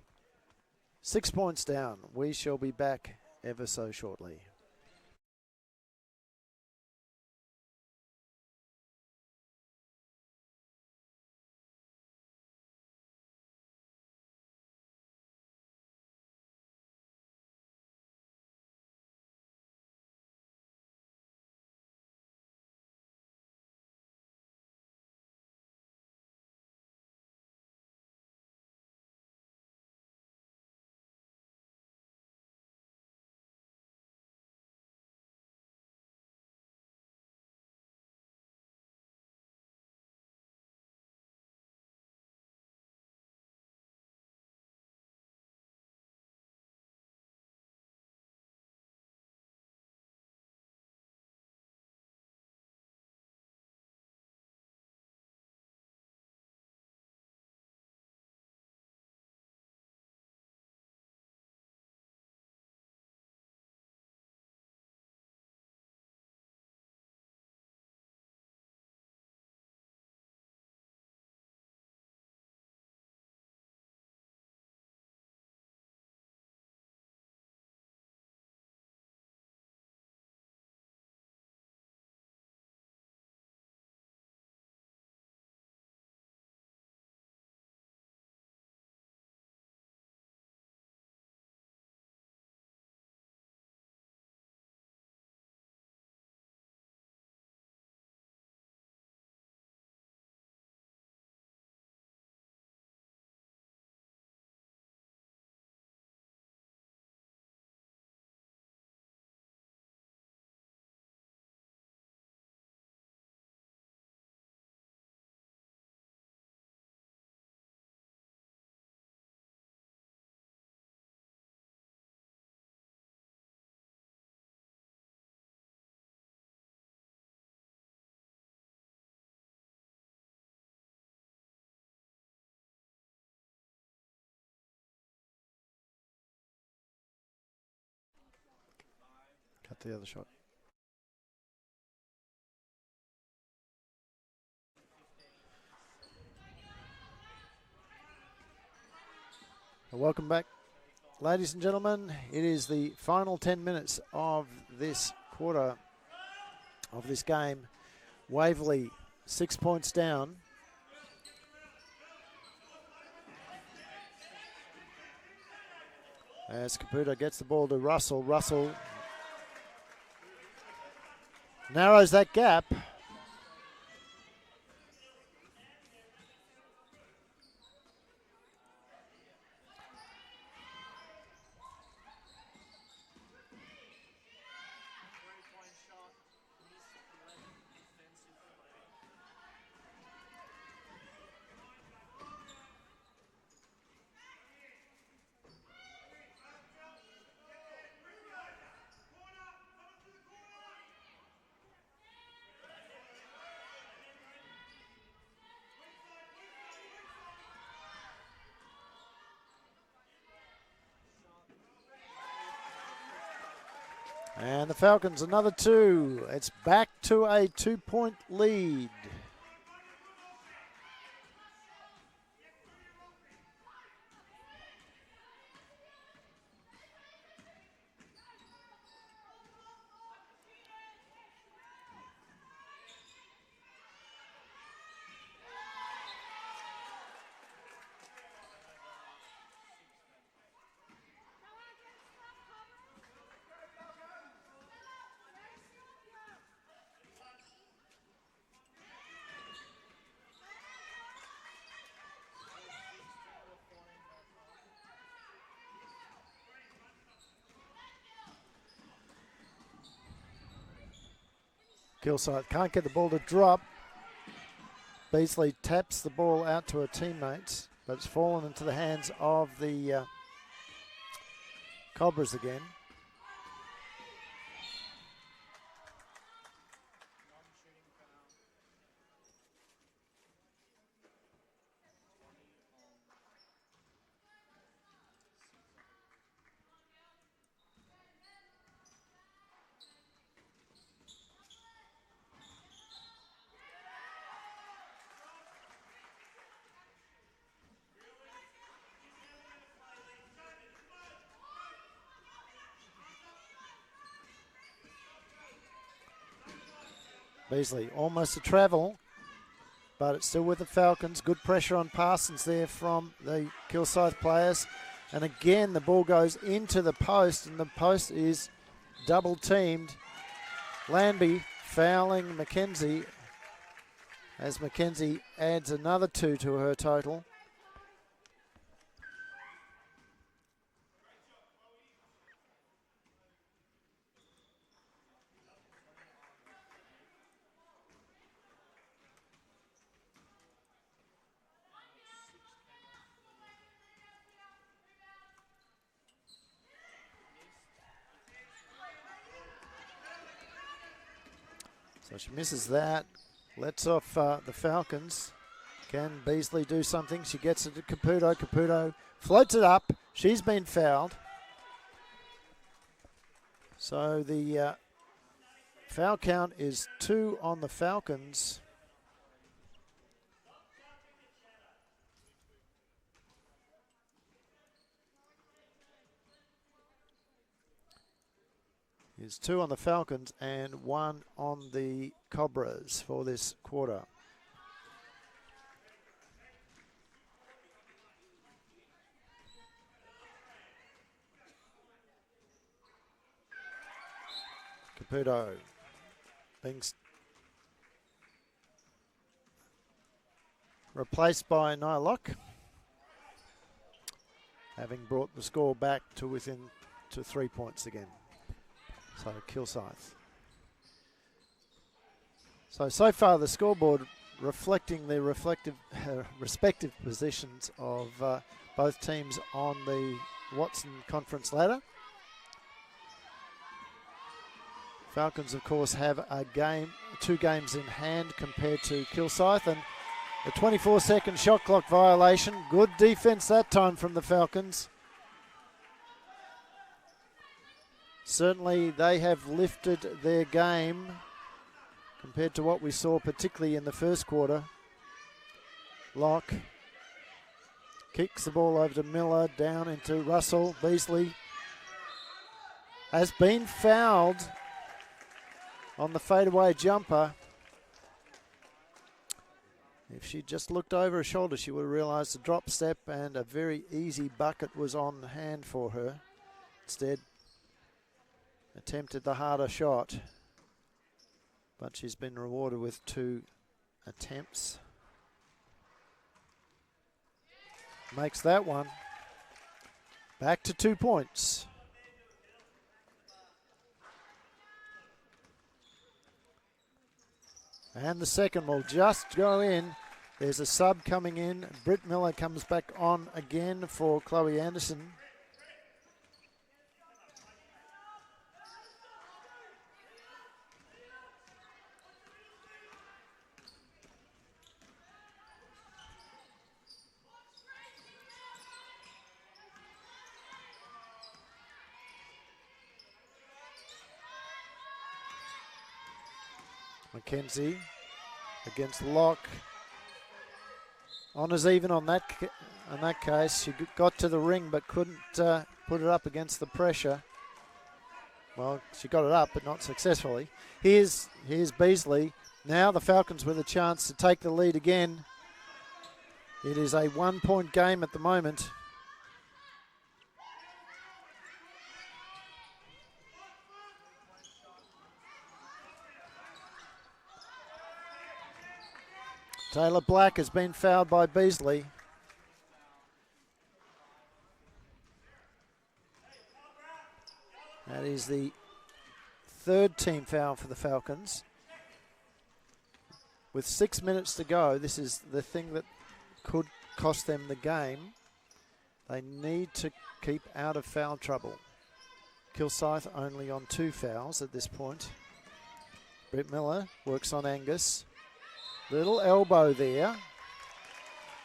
[SPEAKER 1] 6 points down. We shall be back ever so shortly. Cut the other shot. Welcome back, ladies and gentlemen. It is the final 10 minutes of this quarter of this game. Waverley 6 points down. As Caputo gets the ball to Russell. Russell narrows that gap. And the Falcons, another two. It's back to a 2-point lead. Kilsyth can't get the ball to drop. Beasley taps the ball out to her teammates, but it's fallen into the hands of the Cobras again. Beasley almost a travel, but it's still with the Falcons. Good pressure on Parsons there from the Kilsyth players. And again, the ball goes into the post, and the post is double teamed. Landby fouling Mackenzie as Mackenzie adds another 2 to her total. So she misses that. Lets off the Falcons. Can Beasley do something? She gets it to Caputo. Caputo floats it up. She's been fouled. So the foul count is 2 on the Falcons. Is 2 on the Falcons and 1 on the Cobras for this quarter. Caputo being replaced by Nylock, having brought the score back to within 3 points again. So Kilsyth. So far the scoreboard reflecting the respective positions of both teams on the Watson Conference ladder. Falcons, of course, have 2 games in hand compared to Kilsyth, and the 24-second shot clock violation. Good defense that time from the Falcons. Certainly they have lifted their game compared to what we saw particularly in the first quarter. Locke kicks the ball over to Miller, down into Russell. Beasley has been fouled on the fadeaway jumper. If she just looked over her shoulder, she would have realised the drop step and a very easy bucket was on hand for her. Instead, attempted the harder shot, but she's been rewarded with 2 attempts. Makes that one. Back to 2 points. And the second will just go in. There's a sub coming in. Britt Miller comes back on again for Chloe Anderson. Mackenzie against Locke. Honours even on that case. She got to the ring but couldn't put it up against the pressure. Well, she got it up but not successfully. Here's Beasley. Now the Falcons with a chance to take the lead again. It is a 1-point game at the moment. Taylor Black has been fouled by Beasley. That is the 3rd team foul for the Falcons. with 6 minutes to go, this is the thing that could cost them the game. They need to keep out of foul trouble. Kilsyth only on 2 fouls at this point. Britt Miller works on Angus. Little elbow there.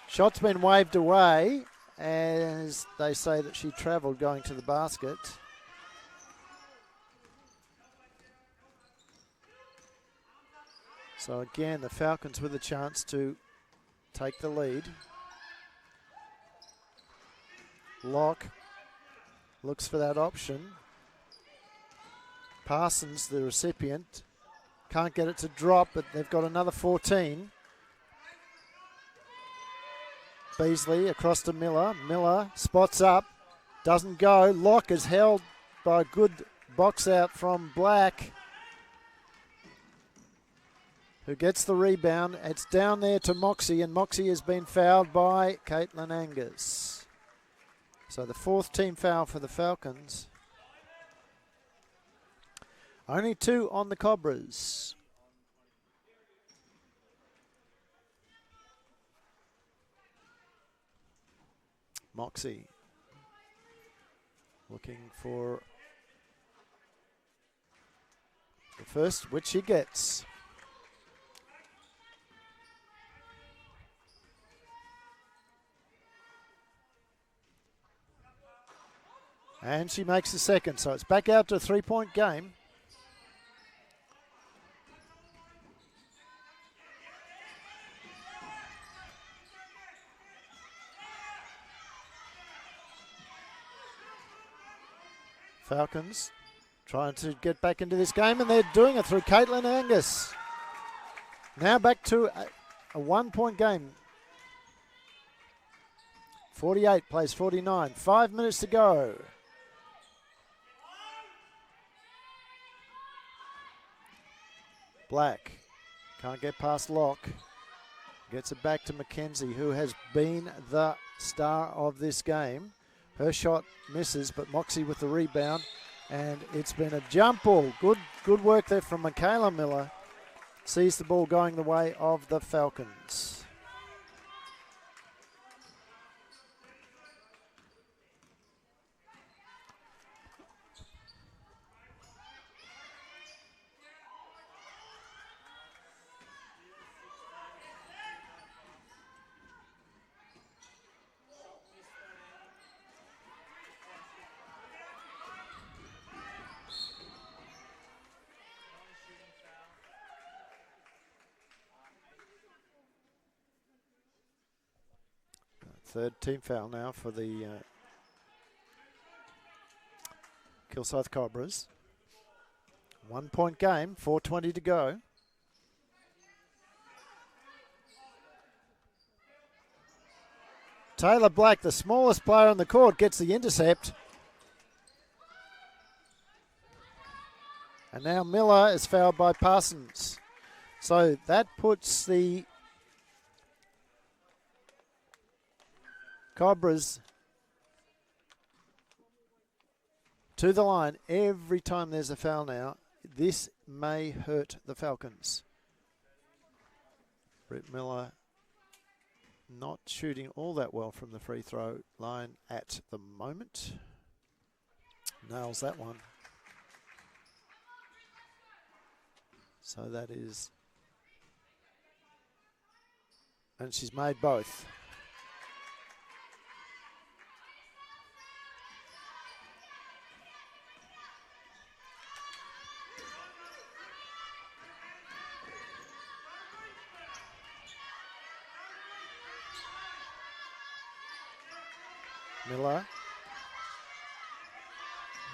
[SPEAKER 1] Shot's been waved away as they say that she travelled going to the basket. So again, the Falcons with a chance to take the lead. Locke looks for that option. Parsons, the recipient, can't get it to drop, but they've got another 14. Beasley across to Miller. Miller spots up, doesn't go. Locke is held by a good box out from Black, who gets the rebound. It's down there to Moxie, and Moxie has been fouled by Caitlin Angus. So the 4th team foul for the Falcons. Only 2 on the Cobras. Moxie looking for the first, which she gets. And she makes the second, so it's back out to a 3-point game. Falcons trying to get back into this game, and they're doing it through Caitlin Angus. Now back to a 1-point game. 48 plays 49. 5 minutes to go. Black can't get past Locke. Gets it back to Mackenzie, who has been the star of this game. Her shot misses, but Moxie with the rebound, and it's been a jump ball. Good work there from Michaela Miller. Sees the ball going the way of the Falcons. Third team foul now for the Kilsyth Cobras. 1-point game, 4:20 to go. Taylor Black, the smallest player on the court, gets the intercept. And now Miller is fouled by Parsons. So that puts the Cobras to the line every time there's a foul now. This may hurt the Falcons. Britt Miller not shooting all that well from the free throw line at the moment. Nails that one. So that is, and she's made both. Miller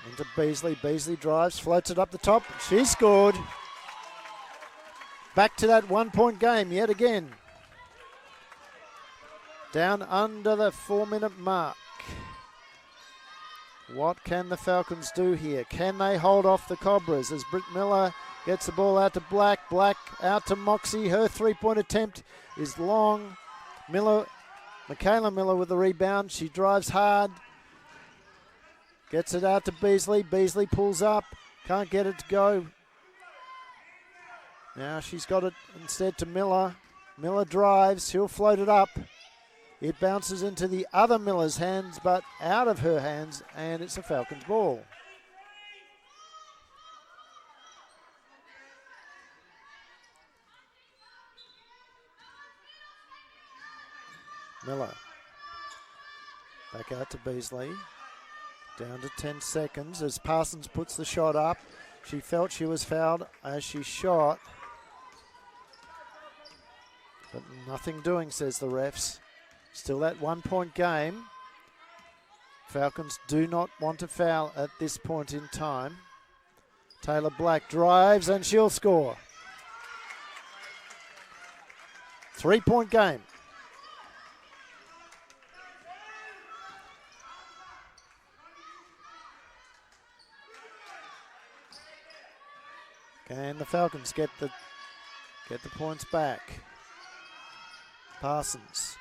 [SPEAKER 1] into Beasley. Beasley drives, floats it up the top. She scored. Back to that 1-point game yet again. Down under the 4-minute mark. What can the Falcons do here? Can they hold off the Cobras as Britt Miller gets the ball out to Black. Black out to Moxie. Her 3-point attempt is long. Michaela Miller with the rebound. She drives hard. Gets it out to Beasley. Beasley pulls up. Can't get it to go. Now she's got it instead to Miller. Miller drives, she'll float it up. It bounces into the other Miller's hands, but out of her hands, and it's a Falcons ball. Miller. Back out to Beasley. Down to 10 seconds as Parsons puts the shot up. She felt she was fouled as she shot. But nothing doing, says the refs. Still that 1 point game. Falcons do not want to foul at this point in time. Taylor Black drives and she'll score. 3 point game. Can the Falcons get the points back? Parsons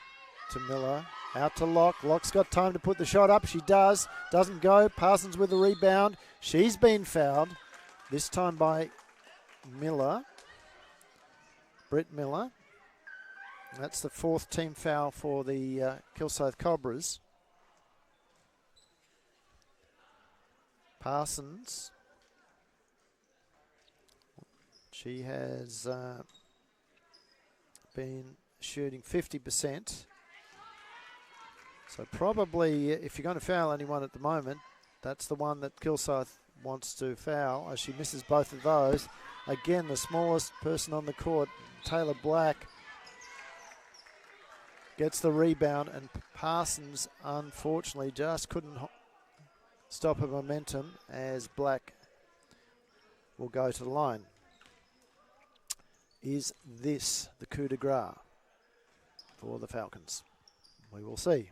[SPEAKER 1] to Miller, out to Locke. Locke's got time to put the shot up. She does. Doesn't go. Parsons with the rebound. She's been fouled. This time by Miller. Britt Miller. That's the 4th team foul for the Kilsyth Cobras. Parsons. She has been shooting 50%. So probably if you're going to foul anyone at the moment, that's the one that Kilsyth wants to foul as she misses both of those. Again, the smallest person on the court, Taylor Black, gets the rebound, and Parsons unfortunately just couldn't stop her momentum as Black will go to the line. Is this the coup de grace for the Falcons? We will see.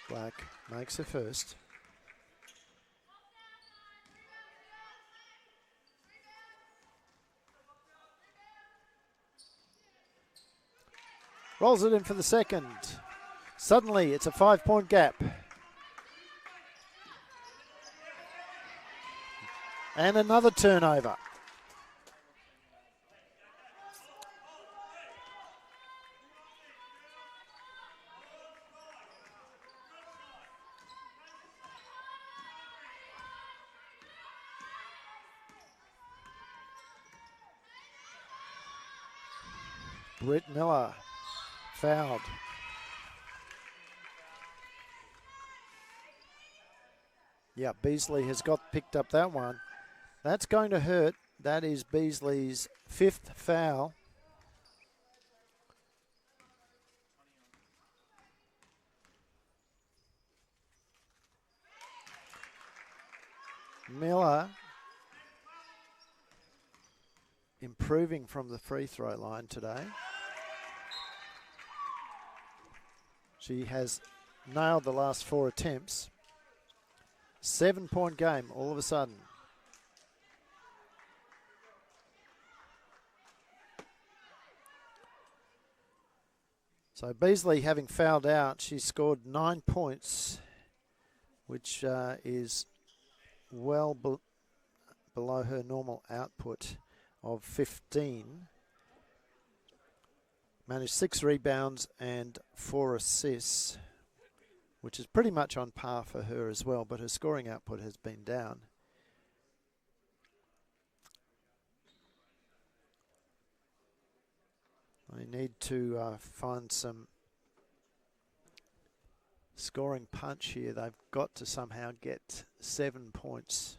[SPEAKER 1] Black makes her first. Rolls it in for the second. Suddenly it's a 5 point gap. And another turnover. Britt Miller fouled. Yeah, Beasley has picked up that one. That's going to hurt. That is Beasley's 5th foul. Miller improving from the free throw line today. She has nailed the last 4 attempts. 7 point game all of a sudden. So Beasley, having fouled out, she scored 9 points, which is well below her normal output of 15. Managed 6 rebounds and 4 assists, which is pretty much on par for her as well, but her scoring output has been down. They need to find some scoring punch here. They've got to somehow get 7 points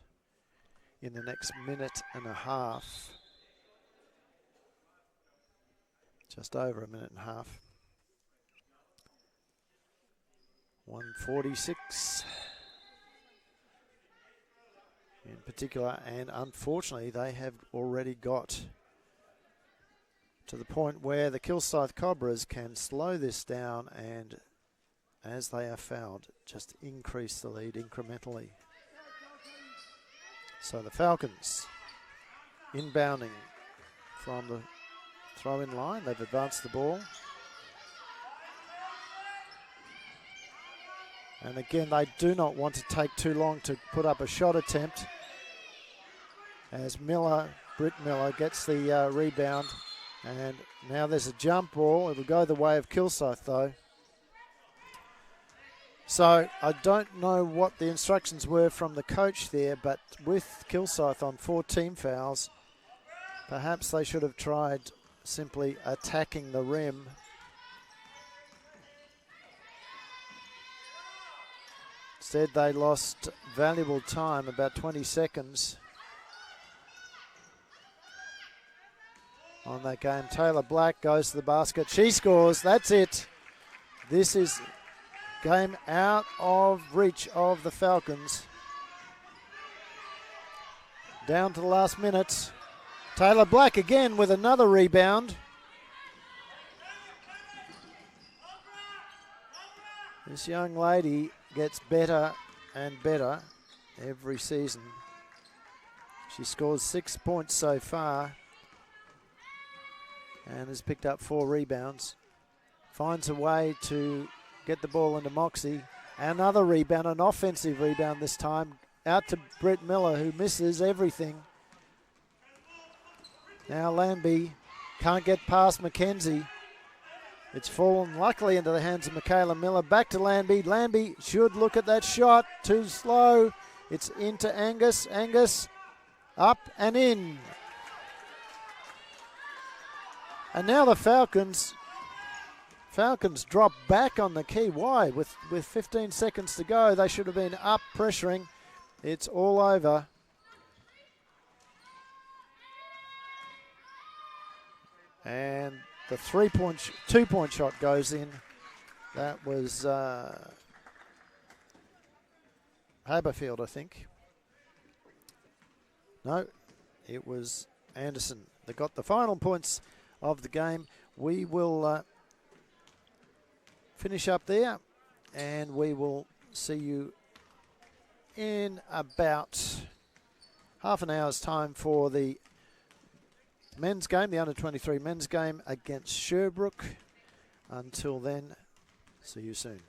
[SPEAKER 1] in the next minute and a half. Just over a minute and a half. 146 in particular, and unfortunately they have already got to the point where the Kilsyth Cobras can slow this down and, as they are fouled, just increase the lead incrementally. So the Falcons inbounding from the throw-in line. They've advanced the ball. And again, they do not want to take too long to put up a shot attempt. as Britt Miller gets the rebound. And now there's a jump ball. It'll go the way of Kilsyth, though. So I don't know what the instructions were from the coach there, but with Kilsyth on 4 team fouls, perhaps they should have tried simply attacking the rim. Instead, they lost valuable time, about 20 seconds on that game. Taylor Black goes to the basket. She scores. That's it. This is game out of reach of the Falcons. Down to the last minutes. Taylor Black again with another rebound. This young lady gets better and better every season. She scores 6 points so far and has picked up 4 rebounds. Finds a way to get the ball into Moxie. Another rebound, an offensive rebound this time. Out to Britt Miller, who misses everything. Now Lambie can't get past Mackenzie. It's fallen luckily into the hands of Michaela Miller. Back to Lambie. Lambie should look at that shot. Too slow. It's into Angus. Angus up and in. And now the Falcons drop back on the key. Why? With 15 seconds to go, they should have been up pressuring. It's all over. And the 2-point shot goes in. That was Haberfield, I think. No, it was Anderson that got the final points of the game. We will finish up there, and we will see you in about half an hour's time for the men's game, the under-23 men's game against Sherbrooke. Until then, see you soon.